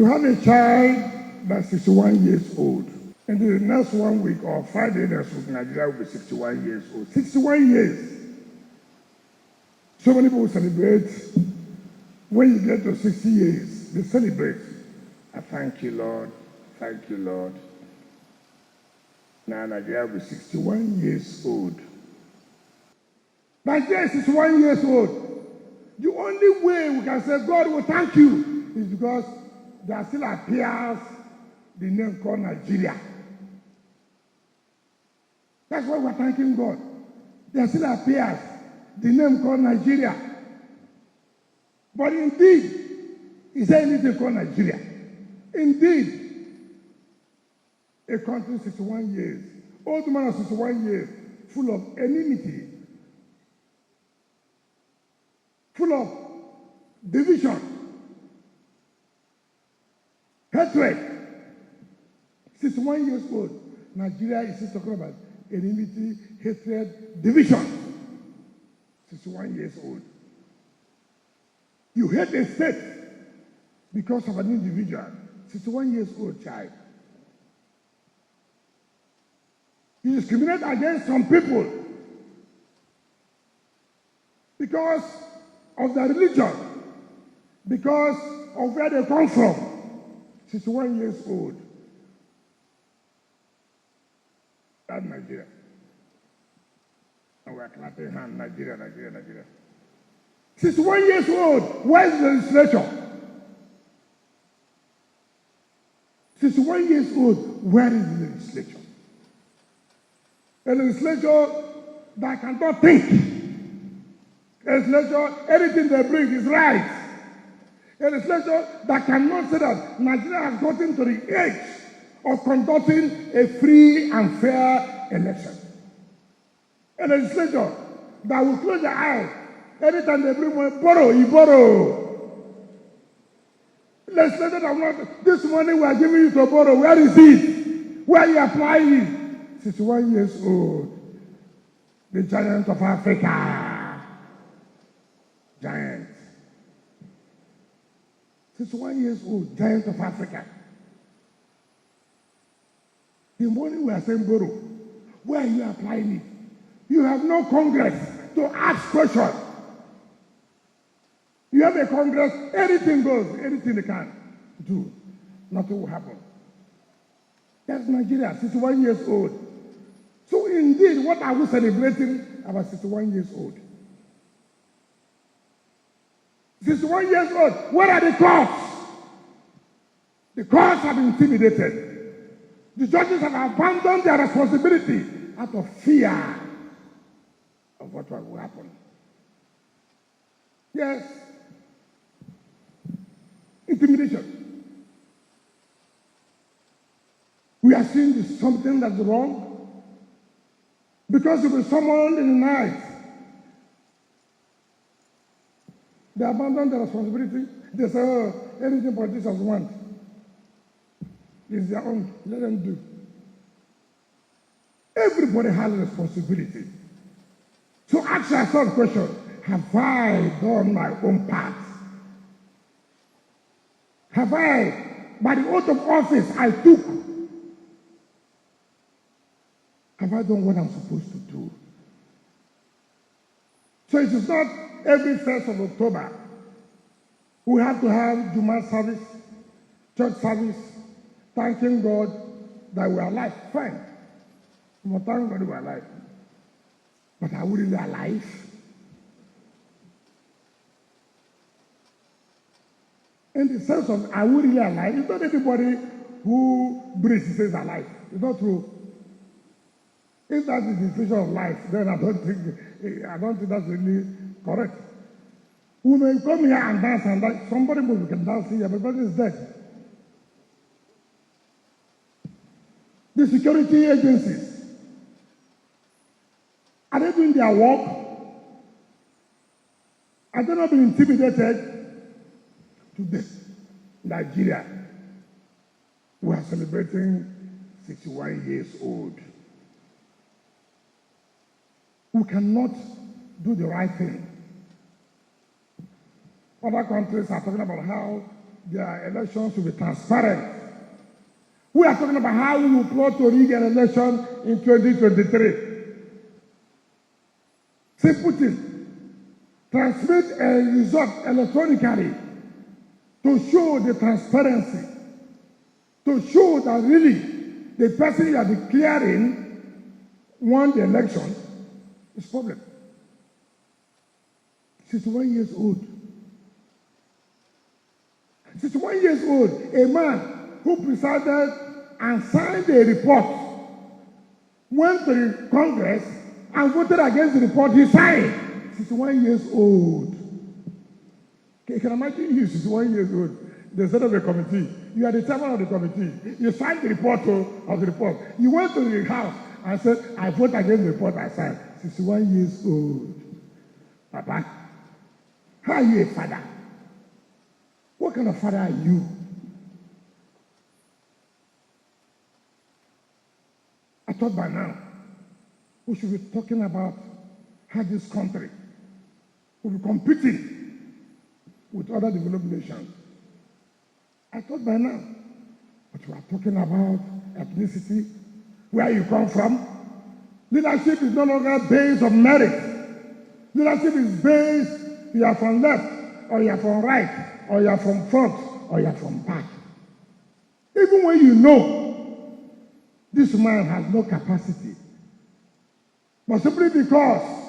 You have a child that's 61 years old. And the next 1 week or Friday next week, Nigeria will be 61 years old. 61 years. So many people celebrate. When you get to 60 years, they celebrate. I thank you, Lord. Thank you, Lord. Now Nigeria will be 61 years old. Nigeria is 61 years old. The only way we can say God will thank you is because there still appears the name called Nigeria. That's why we're thanking God. There still appears the name called Nigeria. But indeed, is there anything called Nigeria? Indeed, a country 61 years, old man of 61 years, full of enmity, full of division, hatred. 61 years old. Nigeria is still talking about enmity, hatred, division. 61 years old. You hate a state because of an individual. 61 years old child. You discriminate against some people because of their religion, because of where they come from. 61 years old. That's Nigeria. And we're clapping hands, Nigeria, Nigeria, Nigeria. 61 years old. Where is the legislature? 61 years old. Where is the legislature? A legislature that cannot think. A legislature, anything they bring is right. A legislature that cannot say that Nigeria has gotten to the age of conducting a free and fair election. A legislature that will close their eyes anytime they bring money, borrow, you borrow. Legislature that will not, this money we are giving you to borrow, where is it? Where are you applying it? 61 years old. The giant of Africa. Giant. 61 years old, giant of Africa. The money we are saying borrow, where are you applying it? You have no Congress to ask questions. You have a Congress, anything goes, anything they can do. Nothing will happen. That's Nigeria, 61 years old. So indeed, what are we celebrating about 61 years old? 61 years old, where are the courts? The courts have been intimidated. The judges have abandoned their responsibility out of fear of what will happen. Yes. Intimidation. We are seeing something that's wrong because you will summoned in the night. They abandon their responsibility. They say, oh, anything politicians want is their own. Let them do. Everybody has a responsibility. So ask yourself the question, have I done my own part? Have I, by the oath of office I took, have I done what I'm supposed to do? So it is not every 1st of October we have to have Juma service, church service, thanking God that we are alive. Fine. We must thank God we are alive. But are we really alive? In the sense of are we really alive? It's not everybody who breathes says alive. It's not true. If that is the definition of life, then I don't think that's really correct. We may come here and dance and dance. Somebody we can dance here, but everybody is dead. The security agencies, are they doing their work? Are they not being intimidated? Today, Nigeria, we are celebrating 61 years old. We cannot do the right thing. Other countries are talking about how their elections will be transparent. We are talking about how we will plot to rig an election in 2023. Simple thing. Transmit a result electronically to show the transparency, to show that really the person you are declaring won the election is problem. 61 years old. 61 years old, a man who presided and signed a report, went to the Congress and voted against the report he signed. 61 years old. You can imagine you, 61 years old, the head of a committee. You are the chairman of the committee. You signed the report of the report. You went to the house and said, I vote against the report I signed. 61 years old. Papa, how are you a father? What kind of father are you? I thought by now we should be talking about how this country will be competing with other developed nations. I thought by now, but we are talking about ethnicity, where you come from. Leadership is no longer based on merit. Leadership is based, you are from left, or you are from right, or you are from front, or you are from back. Even when you know this man has no capacity, but simply because